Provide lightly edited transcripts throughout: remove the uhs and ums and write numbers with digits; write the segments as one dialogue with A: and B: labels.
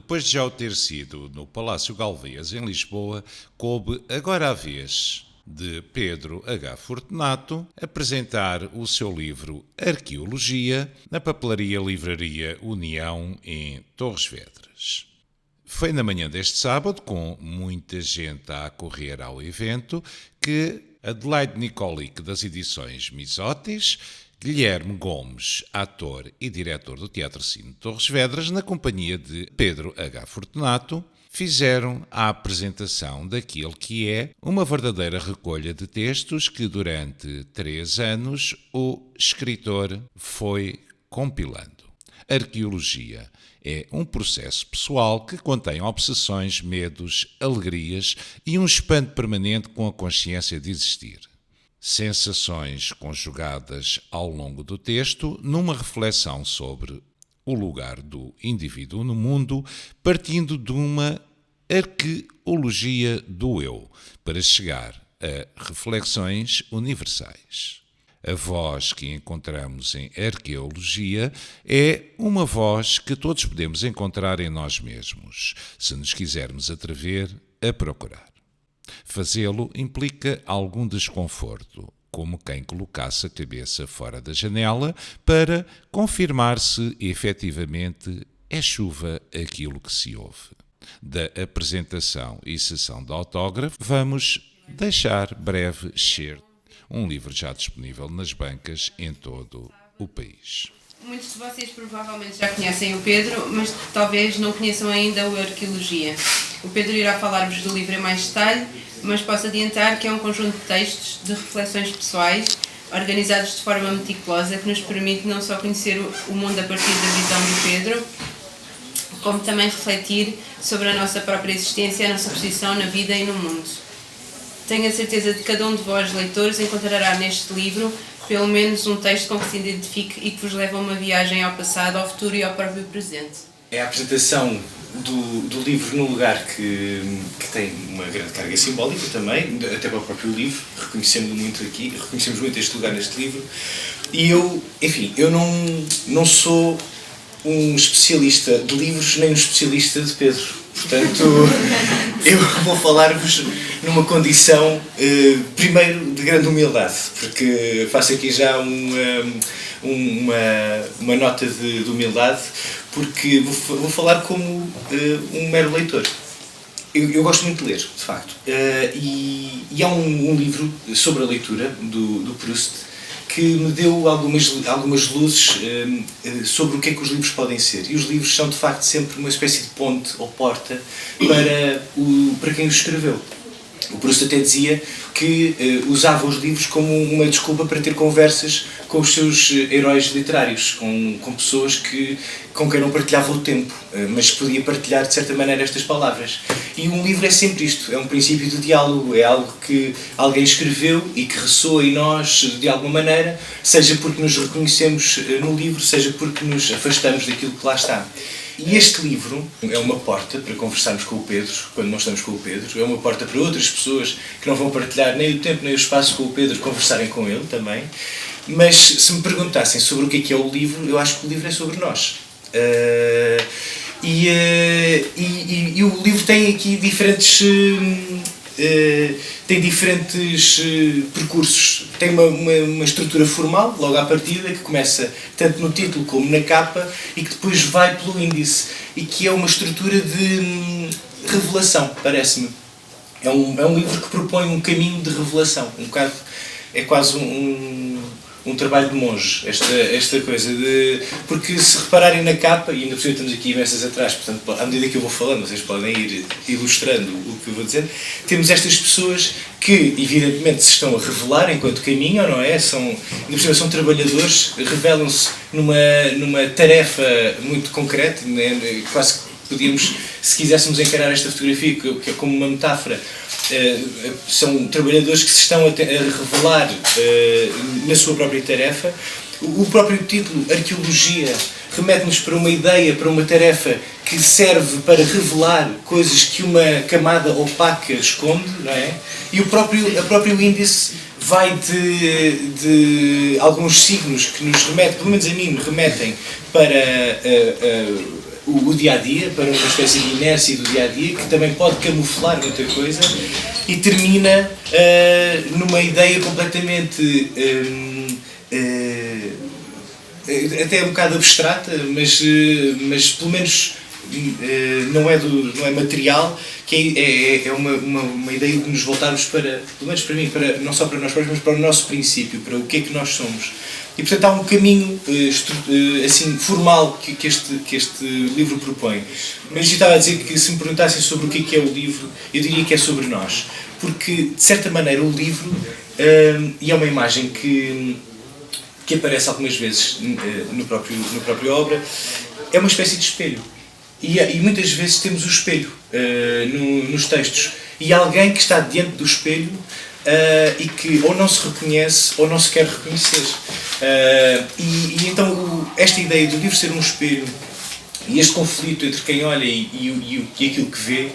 A: Depois de já o ter sido no Palácio Galvez, em Lisboa, coube agora a vez de Pedro H. Fortunato apresentar o seu livro Arqueologia na papelaria Livraria União, em Torres Vedras. Foi na manhã deste sábado, com muita gente a correr ao evento, que Adelaide Nicolic, das edições Misotis, Guilherme Gomes, ator e diretor do Teatro Cine Torres Vedras, na companhia de Pedro H. Fortunato, fizeram a apresentação daquilo que é uma verdadeira recolha de textos que durante 3 anos o escritor foi compilando. Arqueologia é um processo pessoal que contém obsessões, medos, alegrias e um espanto permanente com a consciência de existir. Sensações conjugadas ao longo do texto numa reflexão sobre o lugar do indivíduo no mundo, partindo de uma arqueologia do eu, para chegar a reflexões universais. A voz que encontramos em arqueologia é uma voz que todos podemos encontrar em nós mesmos, se nos quisermos atrever a procurar. Fazê-lo implica algum desconforto, como quem colocasse a cabeça fora da janela para confirmar se efetivamente é chuva aquilo que se ouve. Da apresentação e sessão de autógrafo, vamos deixar breve excerto, um livro já disponível nas bancas em todo o país.
B: Muitos de vocês provavelmente já conhecem o Pedro, mas talvez não conheçam ainda o Arqueologia. O Pedro irá falar-vos do livro em mais detalhe, mas posso adiantar que é um conjunto de textos de reflexões pessoais, organizados de forma meticulosa, que nos permite não só conhecer o mundo a partir da visão do Pedro, como também refletir sobre a nossa própria existência, a nossa posição na vida e no mundo. Tenho a certeza de que cada um de vós, leitores, encontrará neste livro pelo menos um texto com que se identifique e que vos leve a uma viagem ao passado, ao futuro e ao próprio presente.
C: É a apresentação do livro num lugar que tem uma grande carga simbólica também, até para o próprio livro, reconhecemos muito este lugar neste livro. E eu não sou um especialista de livros nem um especialista de Pedro. Portanto, eu vou falar-vos numa condição, primeiro, de grande humildade, porque faço aqui já uma nota de humildade, porque vou falar como um mero leitor. Eu gosto muito de ler, de facto. E há um livro sobre a leitura, do Proust, que me deu algumas luzes sobre o que é que os livros podem ser. E os livros são, de facto, sempre uma espécie de ponte ou porta para quem os escreveu. O Proust até dizia que usava os livros como uma desculpa para ter conversas com os seus heróis literários, com pessoas com quem não partilhava o tempo, mas podia partilhar de certa maneira estas palavras. E um livro é sempre isto, é um princípio de diálogo, é algo que alguém escreveu e que ressoa em nós de alguma maneira, seja porque nos reconhecemos no livro, seja porque nos afastamos daquilo que lá está. E este livro é uma porta para conversarmos com o Pedro, quando não estamos com o Pedro, é uma porta para outras pessoas que não vão partilhar nem o tempo nem o espaço com o Pedro, conversarem com ele também. Mas se me perguntassem sobre o que é o livro, eu acho que o livro é sobre nós. E o livro tem aqui diferentes percursos. Tem uma estrutura formal, logo à partida, que começa tanto no título como na capa e que depois vai pelo índice, e que é uma estrutura de revelação, parece-me. É um livro que propõe um caminho de revelação, é quase um trabalho de monge, esta coisa de... Porque se repararem na capa, e ainda por cima estamos aqui imensas atrás, portanto, à medida que eu vou falando, vocês podem ir ilustrando o que eu vou dizer, temos estas pessoas que, evidentemente, se estão a revelar enquanto caminham, não é? Ainda por cima são trabalhadores, revelam-se numa tarefa muito concreta, né? Quase que podíamos, se quiséssemos encarar esta fotografia que é como uma metáfora, são trabalhadores que se estão a revelar na sua própria tarefa. O próprio título, Arqueologia, remete-nos para uma ideia, para uma tarefa que serve para revelar coisas que uma camada opaca esconde, não é? E o próprio índice vai de alguns signos que nos remetem, pelo menos a mim, me remetem para o dia-a-dia, para uma espécie de inércia do dia-a-dia, que também pode camuflar muita coisa, e termina numa ideia completamente até um bocado abstrata, mas pelo menos não é material, que é uma ideia de nos voltarmos para, pelo menos para mim, não só para nós próprios, mas para o nosso princípio, para o que é que nós somos. E portanto há um caminho assim, formal que este livro propõe. Mas eu estava a dizer que, se me perguntassem sobre o que é o livro, eu diria que é sobre nós. Porque, de certa maneira, o livro, e é uma imagem que aparece algumas vezes no próprio obra, é uma espécie de espelho. E muitas vezes temos o espelho nos textos. E há alguém que está diante do espelho e que ou não se reconhece ou não se quer reconhecer. E então esta ideia do livro ser um espelho e este conflito entre quem olha e aquilo que vê,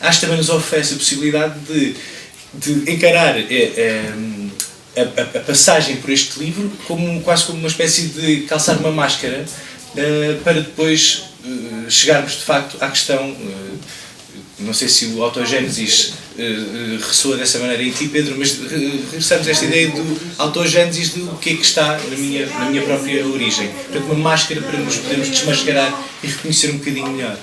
C: acho que também nos oferece a possibilidade de encarar a passagem por este livro quase como uma espécie de calçar uma máscara para depois chegarmos de facto à questão. Não sei se o autogênesis ressoa dessa maneira em ti, Pedro, mas regressamos a esta ideia do autogênesis do que é que está na minha própria origem. Portanto, uma máscara para nos podermos desmascarar e reconhecer um bocadinho melhor.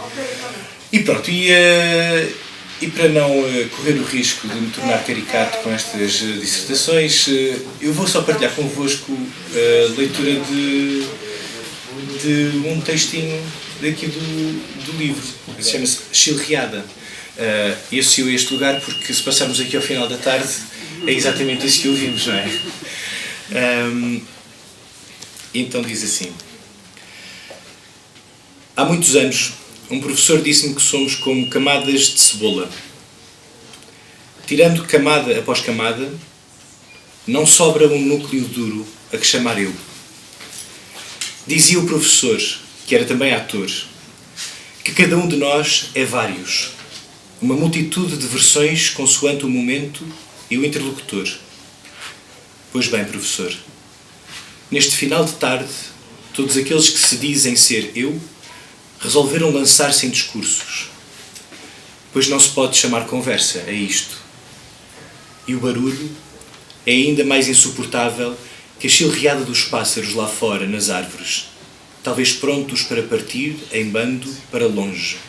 C: E pronto, e para não correr o risco de me tornar caricato com estas dissertações, eu vou só partilhar convosco a leitura de um textinho daqui do livro, que se chama-se Chilreada. E associou a este lugar porque, se passarmos aqui ao final da tarde, é exatamente isso que ouvimos, não é? Então diz assim: há muitos anos, um professor disse-me que somos como camadas de cebola. Tirando camada após camada, não sobra um núcleo duro a que chamar eu. Dizia o professor, que era também ator, que cada um de nós é vários, uma multitude de versões consoante o momento e o interlocutor. Pois bem, professor, neste final de tarde, todos aqueles que se dizem ser eu resolveram lançar-se em discursos, pois não se pode chamar conversa a isto. E o barulho é ainda mais insuportável que a chilreada dos pássaros lá fora nas árvores, talvez prontos para partir em bando para longe.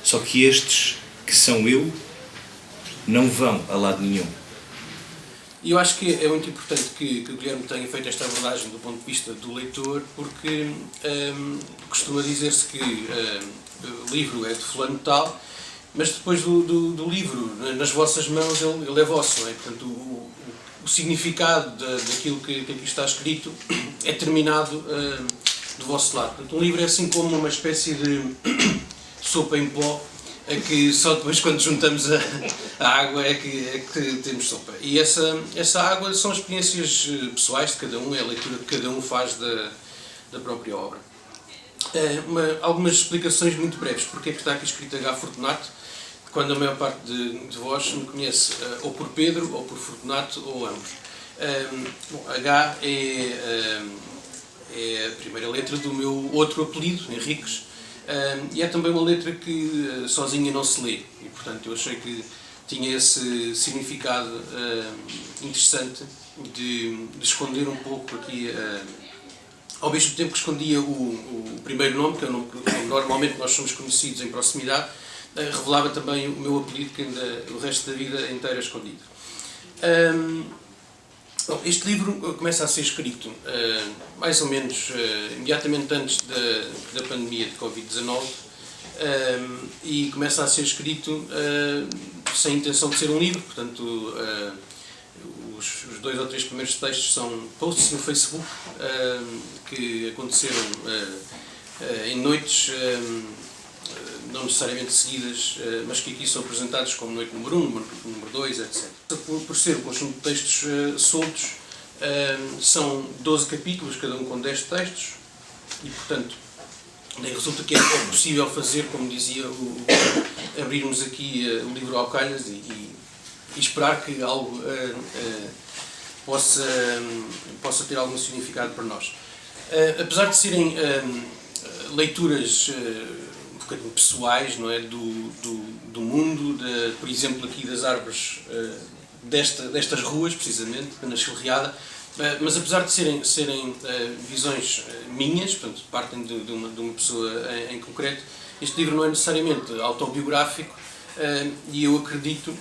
C: Só que estes, que são eu, não vão a lado nenhum.
D: E eu acho que é muito importante que o Guilherme tenha feito esta abordagem do ponto de vista do leitor, porque costuma dizer-se que o livro é de fulano tal, mas depois do livro nas vossas mãos ele é vosso, não é? Portanto, o significado daquilo que aqui está escrito é terminado do vosso lado. Portanto, um livro é assim como uma espécie de sopa em pó, é que só depois, quando juntamos a água, é que temos sopa. E essa água são experiências pessoais de cada um, é a leitura que cada um faz da própria obra. Algumas explicações muito breves. Porque é que está aqui escrito H. Fortunato, quando a maior parte de vós me conhece ou por Pedro, ou por Fortunato, ou ambos. H é a primeira letra do meu outro apelido, Henriques, e é também uma letra que sozinha não se lê, e portanto eu achei que tinha esse significado interessante de esconder um pouco aqui, ao mesmo tempo que escondia o primeiro nome, que é o nome que normalmente nós somos conhecidos em proximidade, revelava também o meu apelido, que ainda o resto da vida inteira é escondido. Bom, este livro começa a ser escrito mais ou menos imediatamente antes da pandemia de Covid-19 e começa a ser escrito sem intenção de ser um livro, portanto os 2 ou 3 primeiros textos são posts no Facebook que aconteceram em noites não necessariamente seguidas, mas que aqui são apresentados como noite número 1, número 2, etc. Por ser um conjunto de textos soltos, são 12 capítulos, cada um com 10 textos, e portanto resulta que é possível fazer, como dizia, abrirmos aqui o livro ao calhas e esperar que algo possa ter algum significado para nós. Apesar de serem leituras um bocadinho pessoais, não é? do mundo, por exemplo, aqui das árvores destas ruas, precisamente, na Chilreada. Mas apesar de serem visões minhas, portanto, partem de uma pessoa em concreto, este livro não é necessariamente autobiográfico, e eu acredito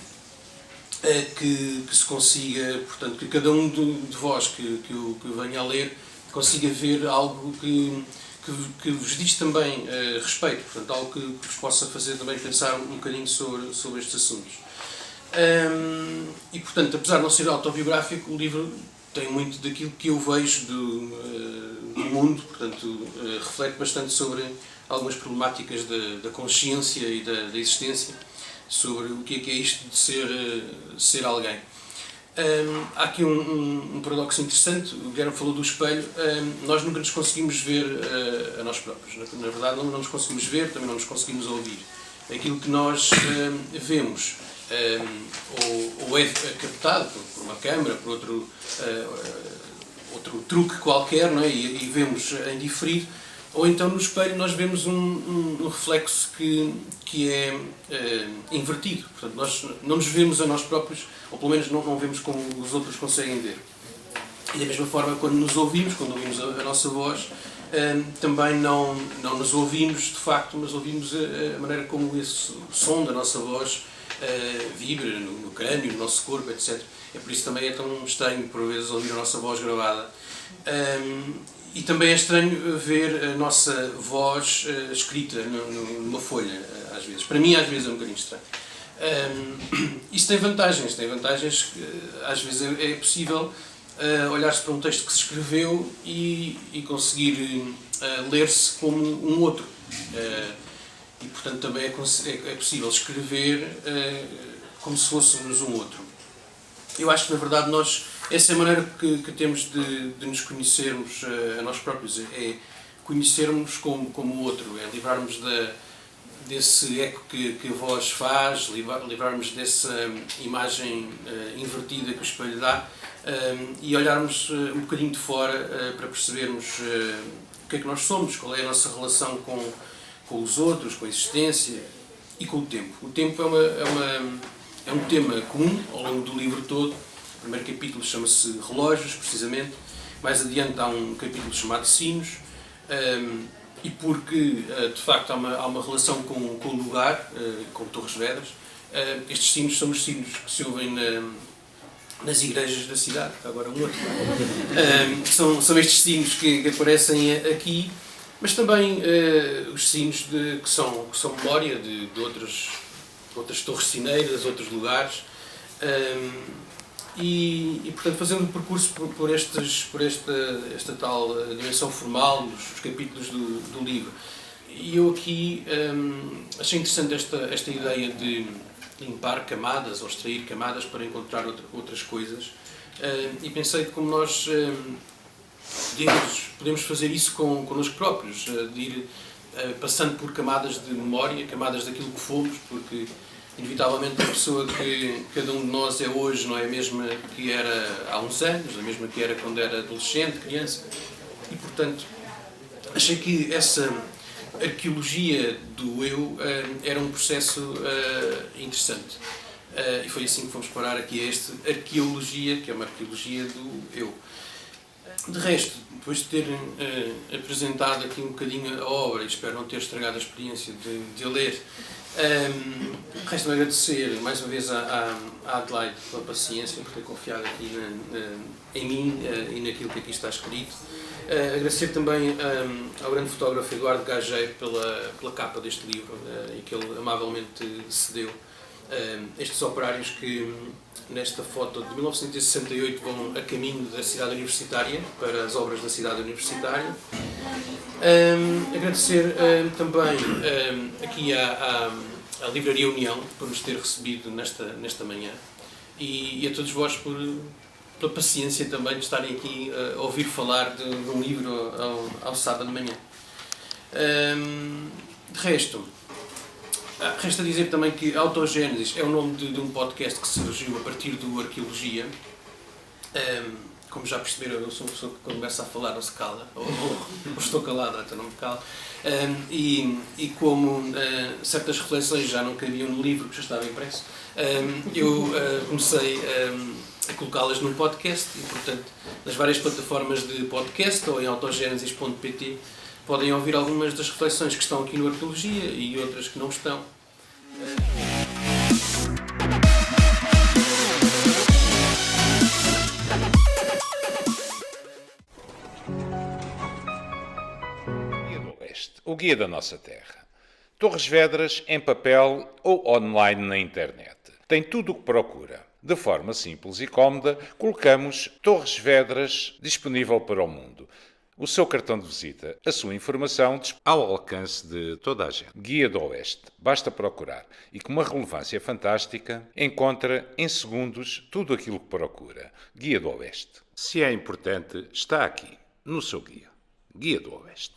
D: que se consiga, portanto, que cada um de vós que o venha a ler consiga ver algo que vos diz também respeito, portanto, algo que vos possa fazer também pensar um bocadinho sobre estes assuntos. E, portanto, apesar de não ser autobiográfico, o livro tem muito daquilo que eu vejo do mundo, portanto, reflete bastante sobre algumas problemáticas da consciência e da existência, sobre o que é isto de ser alguém. Há aqui um paradoxo interessante. O Guilherme falou do espelho. Nós nunca nos conseguimos ver a nós próprios. Na verdade, não nos conseguimos ver, também não nos conseguimos ouvir. Aquilo que nós vemos ou é captado por uma câmara, por outro truque qualquer, não é? E vemos em diferido, ou então no espelho nós vemos um reflexo que é invertido. Portanto, nós não nos vemos a nós próprios, ou pelo menos não vemos como os outros conseguem ver. E da mesma forma, quando nos ouvimos, quando ouvimos a nossa voz, também não nos ouvimos de facto, mas ouvimos a maneira como esse som da nossa voz vibra no crânio, no nosso corpo, etc. É por isso também é tão estranho, por vezes, ouvir a nossa voz gravada. E também é estranho ver a nossa voz escrita numa folha, às vezes. Para mim, às vezes, é um bocadinho estranho. Isso tem vantagens que às vezes é possível olhar-se para um texto que se escreveu e conseguir ler-se como um outro. E, portanto, também é possível escrever como se fôssemos um outro. Eu acho que, na verdade, essa é a maneira que temos de nos conhecermos a nós próprios, é conhecermos como o outro, é livrarmos desse eco que a voz faz, livrarmos dessa imagem invertida que o espelho dá, e olharmos um bocadinho de fora para percebermos o que é que nós somos, qual é a nossa relação com os outros, com a existência e com o tempo. O tempo é um tema comum ao longo do livro todo. O primeiro capítulo chama-se Relógios, precisamente. Mais adiante há um capítulo chamado Sinos, e porque, de facto, há uma relação com o lugar, com Torres Vedras. Estes sinos são os sinos que se ouvem nas igrejas da cidade. Agora um outro. São estes sinos que aparecem aqui, mas também os sinos que são memória de outras torres sineiras, outros lugares. E, portanto, fazendo um percurso por esta tal dimensão formal dos capítulos do livro. E eu aqui achei interessante esta ideia de limpar camadas ou extrair camadas para encontrar outras coisas, e pensei de como nós podemos fazer isso connosco próprios, de ir passando por camadas de memória, camadas daquilo que fomos, porque inevitavelmente a pessoa que cada um de nós é hoje não é a mesma que era há uns anos, a mesma que era quando era adolescente, criança, e portanto achei que essa arqueologia do eu era um processo interessante, e foi assim que fomos parar aqui a esta arqueologia, que é uma arqueologia do eu. De resto, depois de ter apresentado aqui um bocadinho a obra, e espero não ter estragado a experiência de a ler, resta-me agradecer mais uma vez à Adelaide pela paciência, por ter confiado aqui em mim e naquilo que aqui está escrito. Agradecer também ao grande fotógrafo Eduardo Gageiro pela capa deste livro, e que ele amavelmente cedeu. Estes operários que nesta foto de 1968 vão a caminho da cidade universitária para as obras da cidade universitária. Agradecer também aqui à Livraria União por nos ter recebido nesta manhã, e a todos vós pela paciência também de estarem aqui a ouvir falar de um livro ao sábado de manhã. De resto, resta dizer também que Autogênesis é o nome de um podcast que surgiu a partir do Arqueologia, como já perceberam, eu sou uma pessoa que quando começa a falar não se cala, ou estou calado, então não me calo. E como certas reflexões já não cabiam no livro, que já estava impresso, eu comecei a colocá-las num podcast e, portanto, nas várias plataformas de podcast ou em autogenesis.pt podem ouvir algumas das reflexões que estão aqui no Arqueologia e outras que não estão.
A: Guia do Oeste, o guia da nossa terra. Torres Vedras em papel ou online na internet. Tem tudo o que procura. De forma simples e cómoda, colocamos Torres Vedras disponível para o mundo. O seu cartão de visita, a sua informação ao alcance de toda a gente. Guia do Oeste. Basta procurar. E com uma relevância fantástica, encontra em segundos tudo aquilo que procura. Guia do Oeste. Se é importante, está aqui, no seu guia. Guia do Oeste.